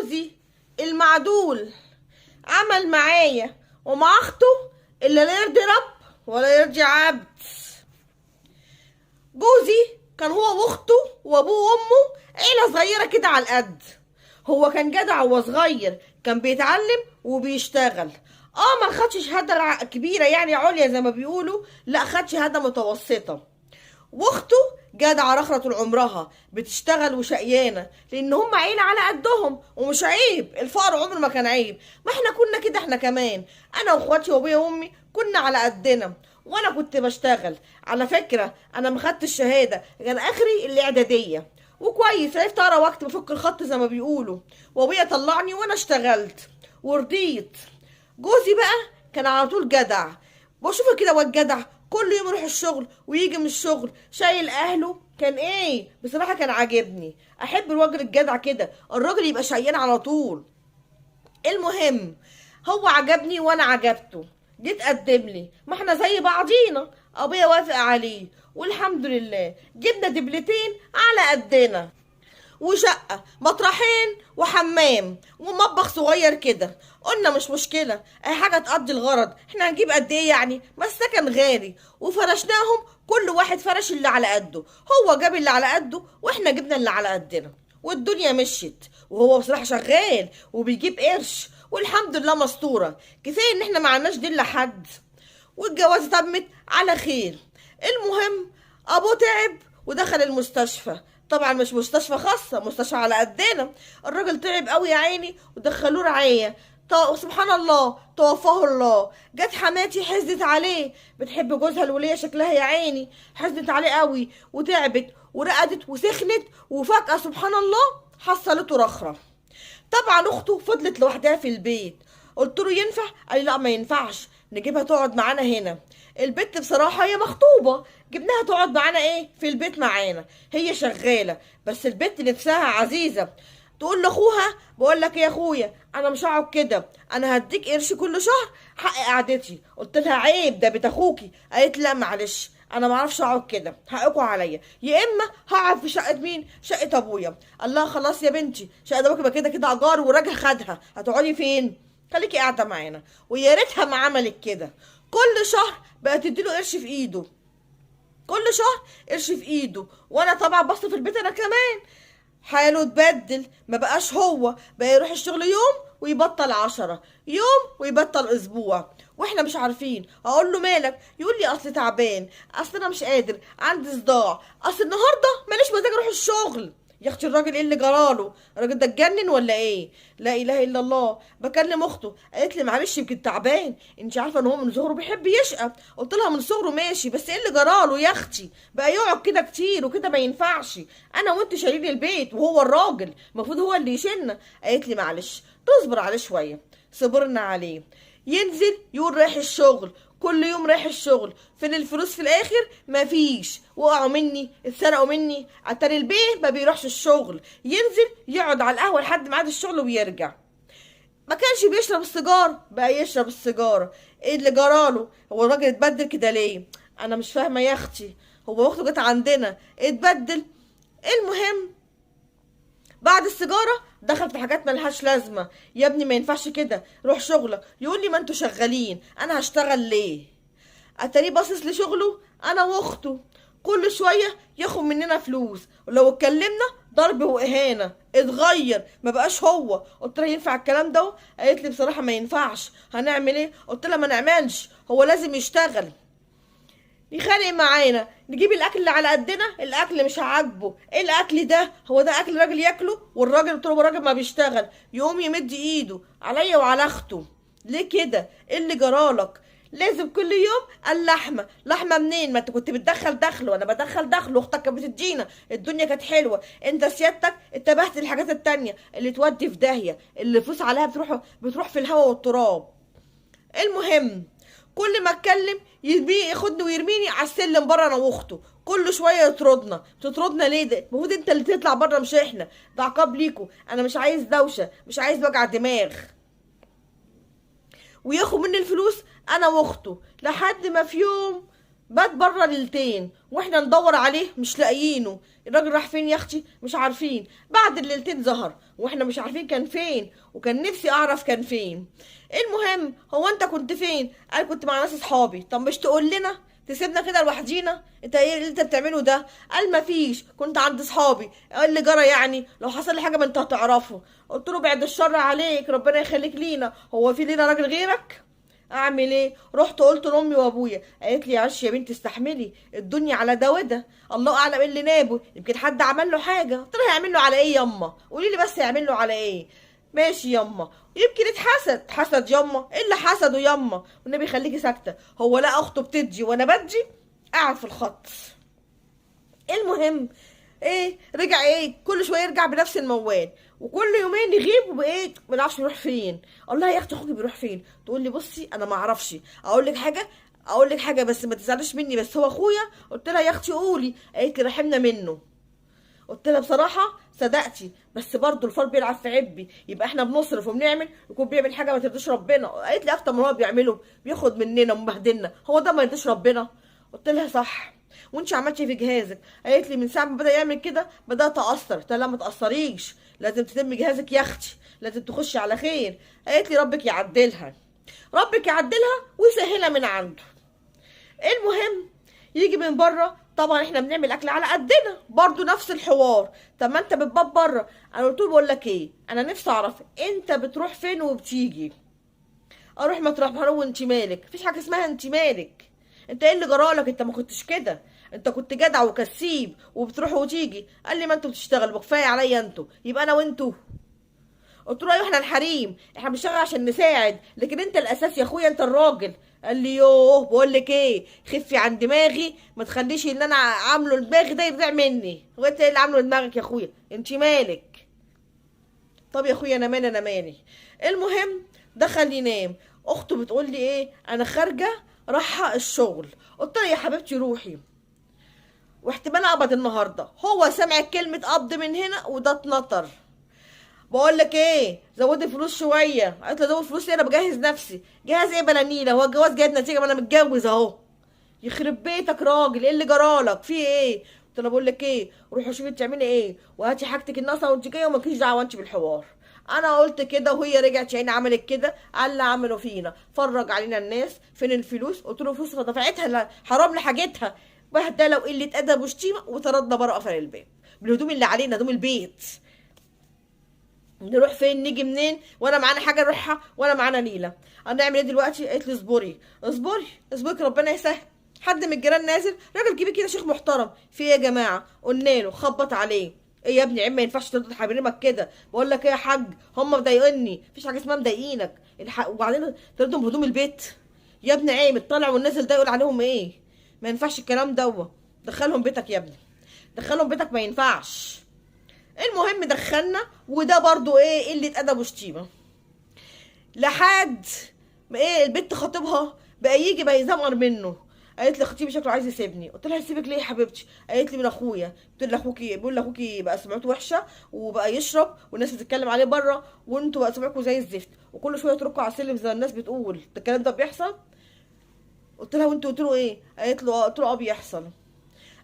جوزي المعدول عمل معايا ومع اخته اللي لا يرضي رب ولا يرضي عبد. جوزي كان هو واخته وابوه وامه عيله صغيره كده على القد. هو كان جدع وهو صغير، كان بيتعلم وبيشتغل. ما خدش شهاده كبيره يعني عليا زي ما بيقولوا، لا خد شهاده متوسطه. واخته جدعه رخرة طول عمرها بتشتغل وشقيانه، لان هم عيله على قدهم ومش عيب، الفقر عمره ما كان عيب. ما احنا كنا كده احنا كمان، انا واخواتي وابويا وامي كنا على قدنا، وانا كنت بشتغل. على فكره انا ما خدتش الشهاده، كان اخري الاعداديه، وكويس عرفت اقرا واكتب بفك الخط زي ما بيقولوا. وابويا طلعني وانا اشتغلت ورضيت. جوزي بقى كان على طول جدع، بشوفه كده واد جدع، كل يوم يروح الشغل ويجي من الشغل شايل اهله. كان ايه بصراحه كان عاجبني، احب الراجل الجدع كده، الراجل يبقى شقيان على طول. المهم هو عجبني وانا عجبته، جيت قدم لي، ما احنا زي بعضينا. ابويا وافق عليه والحمد لله، جبنا دبلتين على قدنا وشقة مطرحين وحمام ومطبخ صغير كده. قلنا مش مشكلة، اي حاجة تقضي الغرض، احنا هنجيب قد ايه يعني، ما السكن غالي. وفرشناهم، كل واحد فرش اللي على قده، هو جاب اللي على قده واحنا جبنا اللي على قدنا، والدنيا مشيت. وهو بصراحة شغال وبيجيب قرش والحمد لله مستورة. كفاية ان احنا ما عنا دين لحد، والجوازة تمت على خير. المهم ابوه تعب ودخل المستشفى، طبعا مش مستشفى خاصة، مستشفى على قدنا. الراجل تعب قوي يا عيني ودخلوه رعاية. سبحان الله توفاه الله. جت حماتي حزنت عليه، بتحب جوزها الولية شكلها يا عيني، حزنت عليه قوي وتعبت ورقدت وسخنت، وفجأة سبحان الله حصلته رخرة. طبعا اخته فضلت لوحدها في البيت. قلت له ينفع؟ قال لي لا ما ينفعش، نجيبها تقعد معانا هنا. البت بصراحة هي مخطوبة، جبناها تقعد معانا ايه في البيت معانا، هي شغالة بس البت نفسها عزيزة. تقول لاخوها بقول لك ايه يا اخويا، انا مش هقعد كده، انا هديك قرش كل شهر حق قعدتي. قلت لها عيب ده بيت اخوكي. قالت لا معلش انا ما اعرفش اقعد كده، حقكوا عليا، يا اما هقعد في شقه مين، شقه ابويا. قال لها خلاص يا بنتي شقه ابوك يبقى كده كده ايجار وراجل خدها، هتقعدي فين؟ خليكي قاعده معانا. ويا ريتها ما عملت كده، كل شهر بقت تديله قرش في ايده، كل شهر قرش في ايده. وانا طبعا بصرف البيت انا كمان. حاله اتبدل، ما بقاش هو بقى يروح الشغل يوم ويبطل 10 يوم ويبطل اسبوع، واحنا مش عارفين. اقول له مالك؟ يقول لي اصل تعبان، اصل انا مش قادر، عندي صداع، اصل النهارده ماليش مزاج اروح الشغل. يا اختي الراجل ايه اللي جراله؟ الراجل ده اتجنن ولا ايه؟ لا اله الا الله. بكلم اخته قالت لي معلش يمكن تعبان، انت عارفه ان هو من صغره بيحب يشقى. قلت لها من صغره ماشي، بس ايه اللي جراله يا اختي؟ بقى يقعد كده كتير وكده ما ينفعش، انا وانت شايلين البيت وهو الراجل المفروض هو اللي يشيلنا. قالت لي معلش تصبر عليه شويه. صبرنا عليه، ينزل يقول رايح الشغل، كل يوم رايح الشغل، فين الفلوس في الاخر؟ مفيش. وقعوا مني، اتسرقوا مني. اتاري البيه ما بيروحش الشغل، ينزل يقعد على القهوه لحد ميعاد الشغل ويرجع. ما كانش بيشرب السيجار بقى يشرب السيجاره. ايه اللي جراله؟ هو الراجل اتبدل كده ليه؟ انا مش فاهمه يا اختي، هو اخته جت عندنا اتبدل. المهم بعد السيجاره دخل في حاجات ملهاش لازمه. يا ابني ما ينفعش كده، روح شغلك. يقول لي ما انتوا شغالين، انا هشتغل ليه؟ اتاريه باصص لشغله انا واخته، كل شويه ياخد مننا فلوس، ولو اتكلمنا ضرب واهانه. اتغير ما بقاش هو. قلت لها ينفع الكلام ده؟ قالت لي بصراحه ما ينفعش، هنعمل ايه؟ قلت لها ما نعملش، هو لازم يشتغل. يخانق معانا، نجيب الاكل اللي على قدنا، الاكل مش عاجبه. ايه الاكل ده؟ هو ده اكل راجل ياكله؟ والراجل قلت له الراجل ما بيشتغل، يقوم يمد ايده عليا وعلى اخته. ليه كده؟ ايه اللي جرالك؟ لازم كل يوم اللحمه. لحمه منين؟ ما انت كنت بتدخل دخل وانا بدخل دخل، واختك كانت بتدينا، الدنيا كانت حلوه. انت سيادتك اتبهت الحاجات التانيه اللي تودي في داهيه، اللي فلوس عليها بتروح في الهوا والتراب. المهم كل ما اتكلم ياخدني ويرميني على السلم بره انا واخته، كل شويه يطردنا. تطردنا ليه؟ ده المفروض انت اللي تطلع بره مش احنا، ده عقاب ليكوا. انا مش عايز دوشه، مش عايز وجع دماغ. وياخد مني الفلوس انا واخته، لحد ما في يوم بات بره ليلتين واحنا ندور عليه مش لاقيينه. الراجل راح فين يا اختي؟ مش عارفين. بعد الليلتين ظهر واحنا مش عارفين كان فين، وكان نفسي اعرف كان فين. المهم، هو انت كنت فين؟ قال كنت مع ناس اصحابي. طب مش تقول لنا؟ تسيبنا كده لوحدينا؟ انت ايه اللي انت بتعمله ده؟ قال مفيش، كنت عند اصحابي. قال لي جرى يعني؟ لو حصل لي حاجه ما انت هتعرفه. قلت له بعد الشر عليك، ربنا يخليك لينا، هو في لينا راجل غيرك؟ اعمل ايه؟ رحت قلت لامي وابويا. قالت لي عش يا بنتي استحملي، الدنيا على ده وده، الله اعلم ايه اللي نابه، يمكن حد عمل له حاجه. قلت لها هيعمل له على ايه ياما؟ قولي لي بس يعمل له على ايه. ماشي ياما، يمكن اتحسد. حسد ياما؟ ايه اللي حسده ياما؟ والنبي خليكي ساكته، هو لا اخته بتدي وانا بدي؟ قاعد في الخط. المهم، ايه رجع ايه كل شويه يرجع بنفس الموال، وكل يومين يغيب وبايه ما نعرفش يروح فين. اقول لها يا اختي اخوكي بيروح فين؟ تقول لي بصي انا ما اعرفش. اقول لك حاجه بس ما تزعليش مني، بس هو اخويا. قلت لها يا اختي قولي. قالت لي رحمنا منه. قلت لها بصراحه صدقتي، بس برضه الفار بيلعب في عبي، يبقى احنا بنصرف وبنعمل يكون بيعمل حاجه ما ترضيش ربنا. قالت لي اكتر من هو بيعمله، بياخد مننا ومبهدلنا، هو ده ما يرضيش ربنا؟ قلت لها صح. وانت عملتي في جهازك؟ قالت لي من ساعه ما بدا يعمل كده بدات اقصر. قلت لها ما تاثريش، لازم تتم جهازك يا اختي، لازم تخشي على خير. قالت لي ربك يعدلها، ربك يعدلها ويسهلها من عنده. المهم، يجي من بره، طبعا احنا بنعمل اكل على قدنا برضو نفس الحوار. طب ما انت بتباب بره. انا قلت له بقول لك ايه، انا نفسي اعرف انت بتروح فين وبتيجي. اروح مطرح ما اروح وانت مالك؟ مفيش حاجه اسمها انت مالك. انت ايه اللي جرالك؟ انت ما كنتش كده، انت كنت جدع وكسيب وبتروح وتيجي. قال لي ما انتوا بتشتغلوا كفايه عليا انتوا، يبقى انا وانتوا. قلت له ايوه احنا الحريم، احنا بنشتغل عشان نساعد، لكن انت الاساس يا اخويا، انت الراجل. قال لي يوه بقول لك ايه، خفي عن دماغي، ما تخليش اللي انا عامله لدماغي ده يضيع مني. هو انت ايه اللي عامله لدماغك يا اخويا؟ انت مالك؟ طب يا اخويا انا مالي، انا مالي. المهم، دخل ينام. اخته بتقول لي ايه، انا خارجه رايحه الشغل. قلت لها يا حبيبتي روحي، واحتمال اقبض النهارده. هو سمع كلمه قبض من هنا وده اتنطر. بقول لك ايه، زودي الفلوس شويه. قالت له زود فلوس ليه؟ انا بجهز نفسي. جهاز ايه بلا نيله؟ هو الجواز جايب نتيجه؟ ما انا متجوز اهو. يخرب بيتك راجل، ايه اللي جرالك؟ في ايه؟ قلت له بقول لك ايه، روحي شوفي بتعملي ايه، وهاتي حاجتك الناقصه وانت جايه، ومالكيش دعوه انت بالحوار. انا قلت كده وهي رجعت يعني عملت كده. قال اللي عملوا فينا، فرج علينا الناس. فين الفلوس؟ قلت له فلوس دفعتها، حرام لحاجتها، بهدله وقله ادب وشتيمه. وطردنا بره قفل الباب بالهدوم اللي علينا، هدوم البيت. نروح فين نيجي منين وانا معانا حاجه نروحها وانا معانا نيله؟ هنعمل ايه دلوقتي؟ قالت لي اصبري اصبري اصبري ربنا يسهل. حد من الجيران نازل، راجل كبير كده شيخ محترم. في ايه يا جماعه؟ قلنا له خبط عليه. ايه يا ابني عيب، ما ينفعش ترد حبيبك كده. بقول لك ايه يا حاج، هم مضايقني. مفيش حاجه اسمها مضايقينك وبعدين تردهم بهدوم البيت؟ يا ابني عيب، الطالع والنازل ده يقول عليهم ايه؟ ما ينفعش الكلام دوت. دخلهم بيتك يا ابني، دخلهم بيتك، ما ينفعش. المهم دخلنا، وده برضو ايه قله ادب وشتيمه. لحد ما ايه البت خطيبها بقى يجي بقى يزمر منه. قالت لي خطيبي شكله عايز يسيبني. قلت لها يسيبك ليه يا حبيبتي؟ قالت لي من اخويا. قلت لها اخوكي بيقول لاخوكي بقى سمعته وحشه وبقى يشرب والناس بتتكلم عليه بره، وانتوا بقى سمعكم زي الزفت، وكل شويه تركوا على السلم زي الناس بتقول. ده الكلام ده بيحصل؟ قلت لها وانتوا قلت له ايه؟ قالت له قلت له اه بيحصل.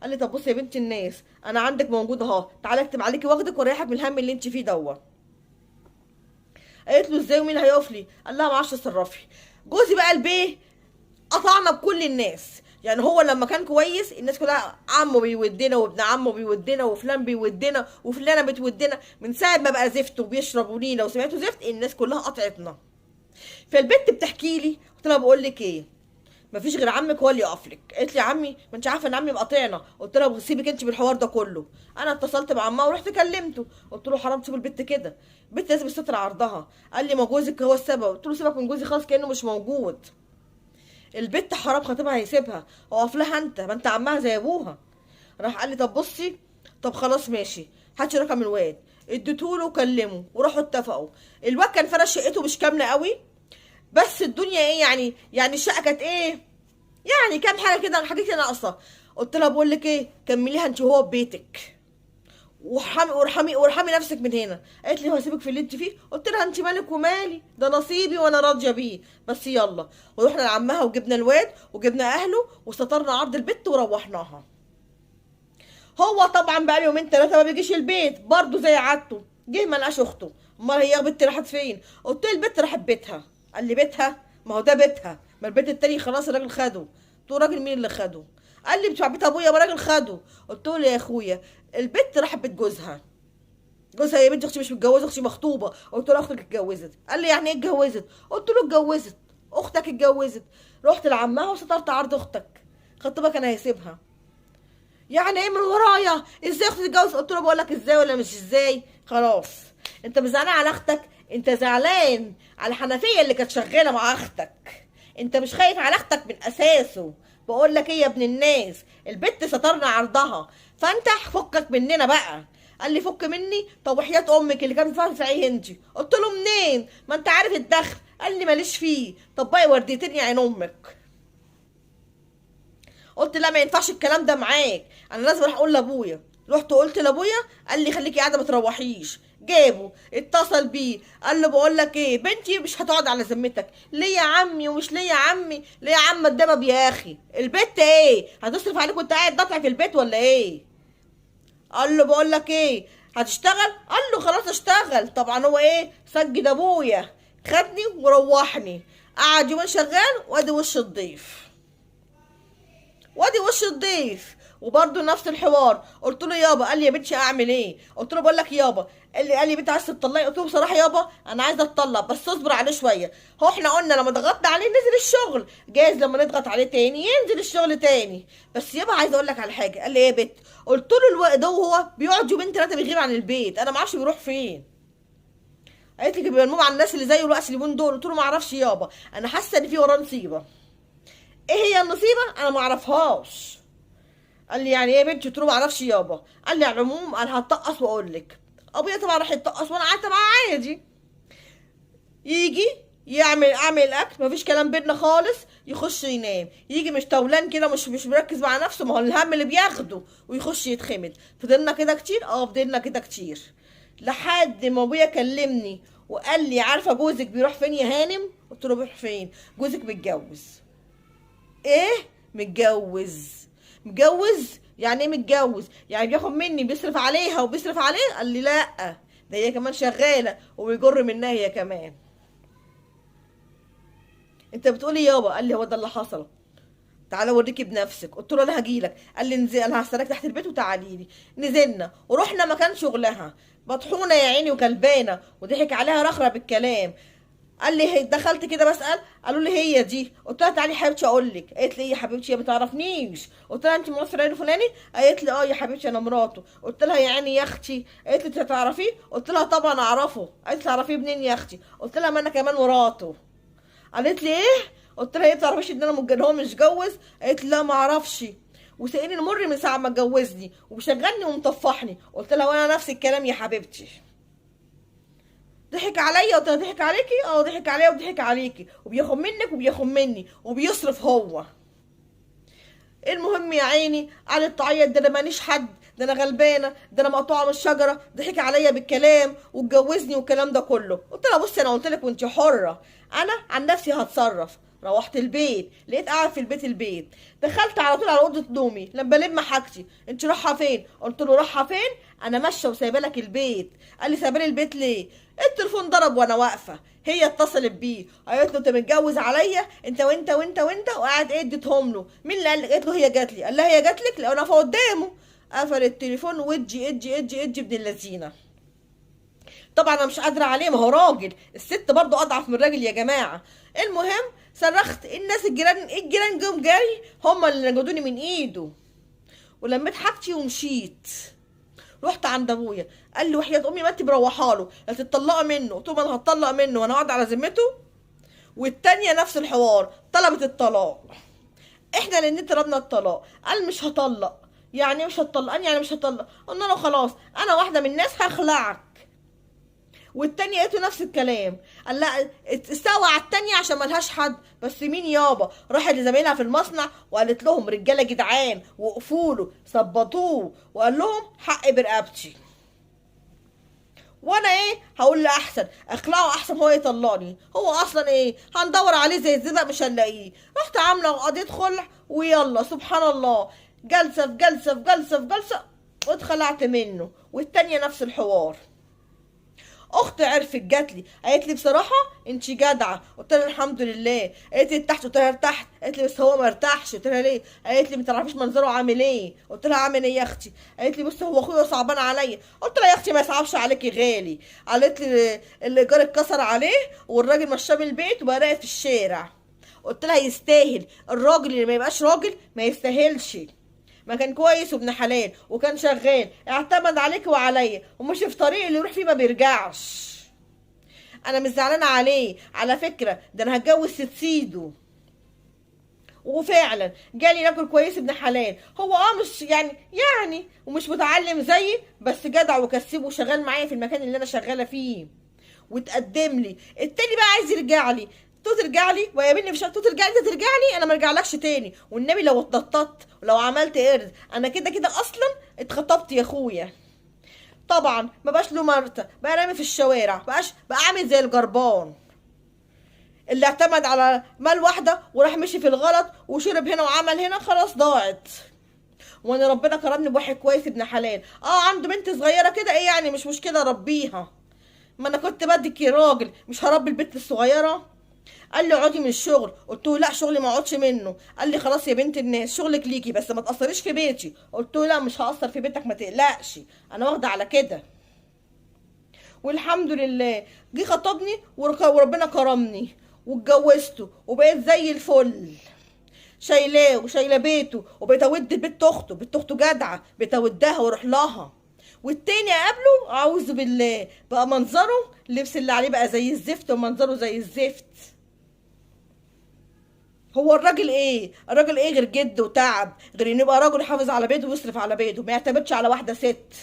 قال لي طب بصي يا بنت الناس، انا عندك موجود اهو، تعالى اكتب عليكي واخدك واريحك من الهم اللي انت فيه دوت. قالت له ازاي ومين هيقف لي؟ قال لها ما اعرفش اتصرفي. جوزي بقى البيه قطعنا بكل الناس. يعني هو لما كان كويس الناس كلها عمه بيودنا وابن عمه بيودنا وفلان بيودنا وفلانه بتودنا. من ساعه ما بقى زفت وبيشرب ونيله وسمعته زفت، الناس كلها قطعتنا. فالبنت بتحكي لي، قلت لها بقول لك ايه، مفيش غير عمك هو اللي يقف لك. قالت لي عمي؟ ما انت عارفه ان عمي مقاطعنا. قلت لها سيبك انت بالحوار ده كله. انا اتصلت بعمها ورحت كلمته، قلت له حرام تسيبوا البت كده، البت لازم الستر عرضها. قال لي ما جوزك هو السبب. قلت له سيبك من جوزي خالص كانه مش موجود. البت حرام خطيبها هيسيبها، اقف لها انت، ما انت عمها زي ابوها. راح قال لي طب بصي، طب خلاص ماشي، هاتي رقم الواد. اديتهوله وكلمه وراحوا اتفقوا. الواد كان فرش شقته مش كامله قوي، بس الدنيا ايه يعني الشقه كانت ايه يعني كام حاجه كده، حاجات كده ناقصه. قلت لها بقول لك ايه، كمليها انت وهو ببيتك، وارحمي نفسك من هنا. قالت لي هسيبك في اللي انت فيه. قلت لها انت مالك ومالي، ده نصيبي وانا راضيه بيه، بس يلا. ورحنا لعمها وجبنا الواد وجبنا اهله وسترنا عرض البت وروحناها. هو طبعا بقى له يومين ثلاثه ما بيجيش البيت برضه زي عادته. جه ما لقاش اخته. امال هي البت راحت فين؟ قلت له البت راحت بيتها. قال لي بيتها؟ ما هو ده بيتها، ما البيت التاني خلاص الراجل خده. قلت له راجل مين اللي خده؟ قال لي بتاع بيت ابويا ما راجل خده. قلت له يا اخويا البت راحت بيت جوزها. جوزها يا بنتي اختي مش متجوزه، اختي مخطوبه. قلت له اختك اتجوزت. قال لي يعني ايه اتجوزت؟ قلت له اتجوزت، اختك اتجوزت. رحت لعمها وسترت عرض اختك، خدت بالك انا هيسيبها. يعني ايه من ورايا؟ ازاي اختي تتجوز؟ قلت له بقول لك ازاي ولا مش ازاي؟ خلاص انت مش زعلان على اختك، انت زعلان على الحنفيه اللي كانت شغاله مع اختك. انت مش خايف على اختك من اساسه. بقول لك ايه يا ابن الناس، البت سترنا عرضها، فانت فكك مننا بقى. قال لي فك مني؟ طب وحياة امك اللي كانت بتدفع في عيه انت. قلت له منين؟ ما انت عارف الدخل. قال لي ماليش فيه. طب باقي ورديتين يا عين امك. قلت لا ما ينفعش الكلام ده معاك، انا لازم اروح اقول لابويا. رحت قلت لابويا، قال لي خليكي قاعده ما تروحيش. جابه اتصل بيه قال له بقول لك ايه، بنتي مش هتقعد على ذمتك. ليه يا عمي ومش ليه يا عمي؟ ليه يا عم الدبب يا اخي؟ البت ايه هتصرف عليك وانت قاعد ضاطع في البيت ولا ايه؟ قال له بقول لك ايه هتشتغل؟ قال له خلاص اشتغل. طبعا هو ايه سجد ابويا، خدني وروحني. قعد يومين شغال وادي وش الضيف، وادي وش الضيف. وبرده نفس الحوار. قلت له يابا. قال لي يا بنتي اعمل ايه؟ قلت له بقول لك يابا. قال لي بنتي عايزه تطلقي؟ قلت له بصراحه يابا انا عايزه اتطلق بس اصبر عليه شويه. هو احنا قلنا لما ضغطنا عليه نزل الشغل، جايز لما نضغط عليه تاني ينزل الشغل تاني. بس يابا عايزه اقول لك على حاجه. قال لي ايه يا بت؟ قلت له الوقت ده وهو بيقعد يومين ثلاثه بيغيب عن البيت، انا ما اعرفش بيروح فين. قالت لي بيبقى على الناس اللي زيه الوقت اليومين دول. قلت له ما اعرفش يابا، انا حاسه ان في وراه نصيبه. ايه هي النصيبه؟ انا ما اعرفهاش. قال لي يعني ايه يا بنتي؟ قلت له ما اعرفش يابا. قال لي على العموم انا هتطقص واقول لك. ابويا طبعا راح يتطقص وانا قعدت معاه عادي. يجي اعمل اكل، مفيش كلام بينا خالص. يخش ينام، يجي مش طولان كده، مش مركز مع نفسه، ما هو الهم اللي بياخده، ويخش يتخمد. فضلنا كده كتير، فضلنا كده كتير لحد ما ابويا كلمني وقال لي عارفه جوزك بيروح فين يا هانم؟ قلت له بيروح فين؟ جوزك متجوز. ايه متجوز؟ متجوز يعني ايه متجوز؟ يعني بياخد مني بيصرف عليها وبيصرف عليه؟ قال لي لا، ده هي كمان شغاله وبيجر منها هي كمان. انت بتقولي يابا؟ قال لي هو ده اللي حصل، تعالى اوريكي بنفسك. قلت له انا هجيلك. قال لي انزل، انا هستناك تحت البيت وتعالي لي. نزلنا ورحنا مكان شغلها، مطحونه يا عيني وكلبانه، وضحك عليها رخره بالكلام. قال لي دخلت كده بسال، قالوا لي هي دي. قلت لها تعالي يا حبيبتي اقول لك. قالت لي ايه يا حبيبتي يا ما تعرفنيش؟ قلت لها انت مرات فلان الفلاني؟ قالت لي اه يا حبيبتي انا مراته. قلت لها يا عيني يا اختي. قالت لي انت تعرفيه؟ قلت لها طبعا اعرفه. قالت لي تعرفيه منين يا اختي؟ قلت لها ما انا كمان مراته. قالت لي ايه؟ قلت لها ايه بتعرفيش ان انا هو مش جوز؟ قالت لي لا ما اعرفش، وسقيني المر من ساعه ما اتجوزني ومشغلني ومطفحني. قلت لها وانا نفس الكلام يا حبيبتي. ضحك عليا. قلت لها ضحك عليكي؟ ضحك عليا وضحك عليكي، وبياخد منك وبياخد مني وبيصرف هو. المهم يا عيني قعدت تعيط، ده انا ماليش حد، ده انا غلبانه، ده انا مقطوعه من الشجره، ضحك عليا بالكلام واتجوزني والكلام ده كله. قلت لها بصي انا قلت لك وانت حره، انا عن نفسي هتصرف. روحت البيت لقيت قاعد في البيت. دخلت على طول على اوضه نومي لما بلم حاجتي. انت رايحه فين؟ قلت له رايحه فين؟ انا ماشيه وسايبه لك البيت. قال لي سايبه لي البيت ليه؟ التليفون ضرب وانا واقفه، هي اتصلت بيه قالت له انت متجوز عليا انت وانت وانت وانت، وقعد ايه اديتهم له. مين اللي قال لك؟ قالت له هي جات لي. قال لها هي جات لك؟ لو انا واقفه قدامه. قفل التليفون وادي ادي ادي ادي ابن اللذينه. طبعا انا مش قادره عليه، ما هو راجل، الست برضه اضعف من الراجل يا جماعه. المهم صرخت، الناس الجيران جم جري، هم اللي نجدوني من ايده، ولميت حاجتي ومشيت. رحت عند ابويا، قال لي وحياة امي ما انت مروحه له لا تتطلقي منه. قلت له انا هتطلق منه وانا اقعد على ذمته؟ والتانيه نفس الحوار، طلبت الطلاق. احنا الاتنين طلبنا الطلاق. قال مش هطلق. يعني مش هتطلقني؟ يعني مش هطلق. قلنا له خلاص انا واحده من الناس هخلعك. والتانية قالت له نفس الكلام. قال لا استوى على التانية عشان ملهاش حد. بس مين يابا؟ راحت لزمايلها في المصنع وقالت لهم رجاله جدعان وقفوا له ظبطوه وقال لهم حقي برقبتي. وانا ايه هقول له احسن اخلعه احسن هو يطلقني، هو اصلا ايه هندور عليه زي الزبق مش هنلاقيه. رحت عامله قضيه خلع ويلا سبحان الله، جلسه في جلسه في جلسه في جلسه واتخلعت منه. والتانيه نفس الحوار. اختي عرفت جات لي قالت لي بصراحه انت جدعه، قلت لها الحمد لله. قالت لي ارتحت، قلت لها ارتحت. قالت لي بس هو ما ارتاحش، قلت لها ليه؟ قالت لي ما تعرفيش منظره عامل ايه، قلت لها عامل ايه يا اختي؟ قالت لي بص هو اخويا صعبان عليا، قلت لها يا اختي ما يصعبش عليكي غالي. قالت لي الايجار اتكسر عليه والراجل مشاه من البيت وبقى راقد في الشارع. قلت لها يستاهل، الراجل اللي ما يبقاش راجل ما يستاهلش. ما كان كويس وابن حلال وكان شغال، اعتمد عليك وعليا ومشي في طريق اللي يروح فيه ما بيرجعش. انا مش زعلانه عليه على فكره، ده انا هتجوز ست سيدو. وفعلا جالي راجل كويس ابن حلال، هو مش يعني ومش متعلم زيي بس جدع وكسيب وشغال معايا في المكان اللي انا شغاله فيه. وتقدم لي التاني بقى عايز يرجع لي، تو ترجع لي ويقابلني في تو ترجع لي، انت ترجع لي انا ما ارجعلكش تاني. والنبي لو اتنططت ولو عملت قرد انا كده كده اصلا اتخطبت يا اخويا. طبعا ما بقاش له مرتة، بقى رامي في الشوارع، بقى عامل زي الجربان اللي اعتمد على مال واحده وراح مشي في الغلط وشرب هنا وعمل هنا، خلاص ضاعت. وانا ربنا كرمني بواحد كويس ابن حلال، عنده بنت صغيره كده، ايه يعني مش مشكله ربيها. ما انا كنت بدك يا راجل مش هربي البنت الصغيره. قال لي اقعدي من الشغل، قلت له لا شغلي ما اقعدش منه. قال لي خلاص يا بنت الناس شغلك ليكي بس ما تاثريش في بيتي. قلت له لا مش هاثر في بيتك ما تقلقش، انا واخده على كده. والحمد لله جه خطبني وربنا كرمني واتجوزته وبقيت زي الفل، شايلاه وشايله بيته وبقيت اود بنت اخته، بنت اخته جدعه بقيت اودها واروح لها. والتاني اقابله اعوذ بالله بقى منظره اللبس اللي عليه بقى زي الزفت ومنظره زي الزفت. هو الراجل ايه؟ الراجل ايه غير جد وتعب، غير انه يبقى راجل يحافظ على بيته ويصرف على بيته ما يعتمدش على واحده ست.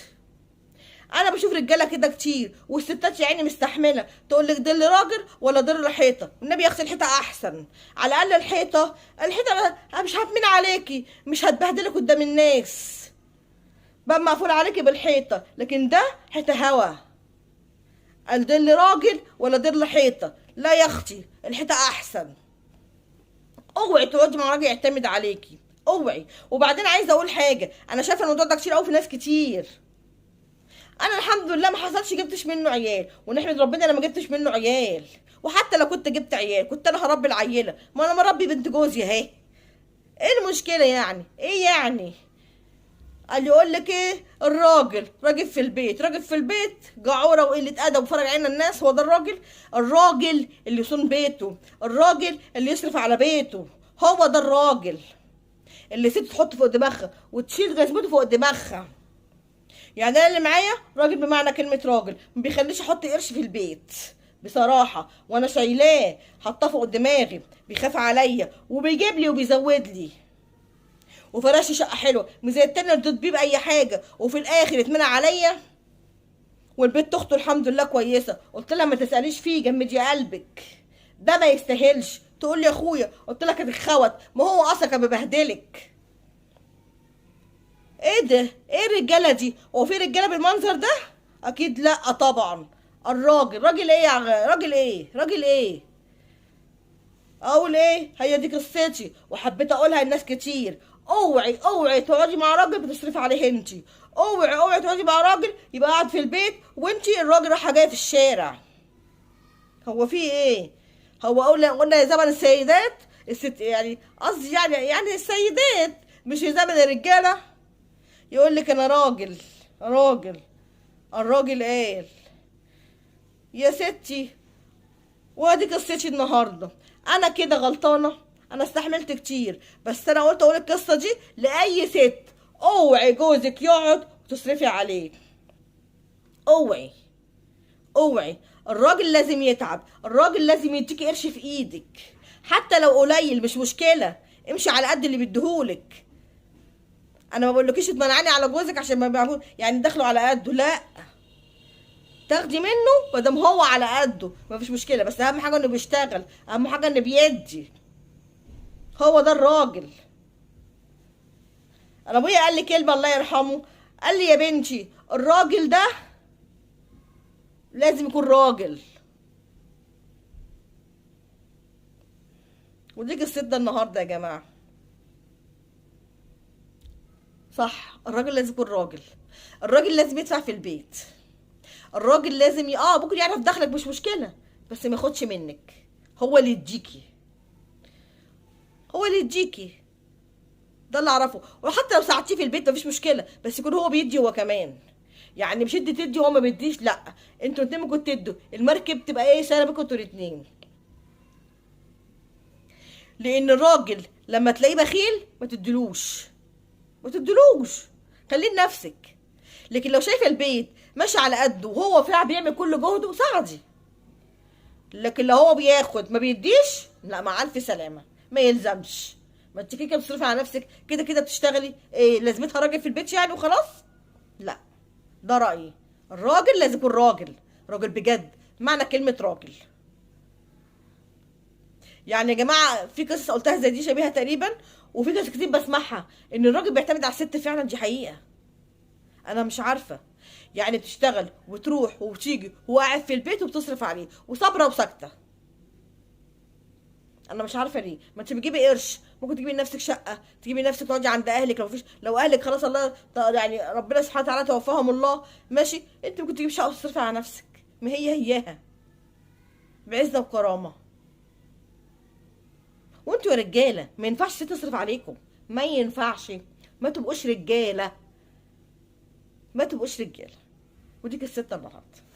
انا بشوف رجاله كده كتير والستات يا عيني مستحمله تقول لك ضل راجل ولا ضل حيطه، والنبي يغسل الحيطه احسن. على الاقل الحيطه مش هتمين عليكي، مش هتبهدلك قدام الناس، بقى مقفول عليكي بالحيطه. لكن ده حيطه هوا، قال ضل راجل ولا ضل حيطه؟ لا يا اختي الحيطه احسن. اوعي تقعدي مع راجل يعتمد عليكي، اوعي. وبعدين عايزه اقول حاجه، انا شايفه الموضوع ده كتير قوي في ناس كتير. انا الحمد لله ما حصلش جبتش منه عيال، ونحمد ربنا انا ما جبتش منه عيال. وحتى لو كنت جبت عيال كنت انا هربي العيله، ما انا مربي بنت جوزي اهي. ايه المشكله يعني؟ ايه يعني؟ قال يقول لك ايه الراجل راجل في البيت، راجل في البيت جعوره وقله ادب وفرج عين الناس، هو ده الراجل؟ الراجل اللي يصون بيته، الراجل اللي يصرف على بيته، هو ده الراجل اللي ست تحط فوق دماغها وتشيل جزمته فوق دماغها. يعني انا اللي معايا راجل بمعنى كلمه راجل، ما بيخليش احط قرش في البيت بصراحه، وانا شايلاه حاطاه فوق دماغي، بيخاف عليا وبيجيب لي وبيزود لي وفرش شقه حلوه، مش زي التاني اللي بيه باي حاجه وفي الاخر اتمنع عليا. والبنت اخته الحمد لله كويسه، قلت لها ما تساليش فيه جمدي قلبك، ده ما يستاهلش. تقول لي يا اخويا، قلت لها كانت الخوت، ما هو اصلا كان ببهدلك. ايه ده؟ ايه الرجاله دي؟ هو في رجاله بالمنظر ده؟ اكيد لا طبعا. الراجل راجل ايه راجل ايه؟ راجل ايه؟ اقول ايه؟ هي دي قصتي وحبيت اقولها لناس كتير. اوعي تقعدي مع راجل بتصرفي عليه انتي، اوعي تقعدي مع راجل يبقى قاعد في البيت وانتي الراجل رايحه جايه في الشارع. هو في ايه؟ هو قلنا زمن السيدات الست، يعني قصدي يعني السيدات مش زمن الرجاله. يقول لك انا راجل، الراجل قال يا ستي. وادي قصتي النهارده. انا كده غلطانه، انا استحملت كتير بس انا قلت اقول القصه دي لاي ست. اوعي جوزك يقعد وتصرفي عليه، اوعي. الراجل لازم يتعب، الراجل لازم يديكي قرش في ايدك حتى لو قليل مش مشكله، امشي على قد اللي بيديهولك. انا ما بقولكيش اتمنعني على جوزك عشان ما بيعمل يعني دخله على قده، لا، تاخدي منه ما دام هو على قده مفيش مشكله، بس اهم حاجه انه بيشتغل، اهم حاجه انه بيدي، هو ده الراجل. انا ابويا قال لي كلمه الله يرحمه، قال لي يا بنتي الراجل ده لازم يكون راجل. ودي قصتنا النهارده يا جماعه. صح، الراجل لازم يكون راجل. الراجل لازم يدفع في البيت. الراجل لازم ممكن يعرف دخلك مش مشكله، بس ما ياخدش منك. هو اللي يديكي. هو اللي يديكي. ده اللي اعرفه. وحتى لو ساعدتيه في البيت مفيش مشكله، بس يكون هو بيدي هو كمان. يعني مش انت تدي وهو ما بيديش، لا. انتوا الاتنين ممكن تدوا، المركب تبقى سنه بينكم انتوا الاتنين. لان الراجل لما تلاقيه بخيل ما تدلوش. ما تدلوش. خليه لنفسك. لكن لو شايفه البيت ماشي على قده وهو فعلا بيعمل كل جهده، ساعدي. لكن لو هو بياخد ما بيديش، لا، مع الف سلامه. ما يلزمش. ما انت كده بتصرفي على نفسك، كده كده بتشتغلي، لازمتها راجل في البيت يعني وخلاص. لا. ده رايي. الراجل لازم يكون راجل. راجل بجد. معنى كلمه راجل. يعني يا جماعه في قصص قلتها زي دي شبيهه تقريبا. وفي قصص كتير بسمعها ان الراجل بيعتمد على الست، فعلا دي حقيقه. انا مش عارفه. يعني بتشتغل وتروح وتيجي وقاعد في البيت وبتصرف عليه وصابره وساكته. انا مش عارفه ليه. ما انت بتجيبي قرش، ممكن تجيبي لنفسك شقه، تجيبي لنفسك تقعدي عند اهلك. لو اهلك خلاص الله يعني ربنا سبحانه وتعالى توفاهم الله، ماشي، انت ممكن تجيبي شقه وتصرفي على نفسك. ما هي هياها. بعزه وكرامه. وانتوا يا رجاله ما ينفعش ست تصرف عليكم. ما ينفعش. ما تبقوش رجاله. ما تبقوش رجاله. ودي قصتنا النهارده.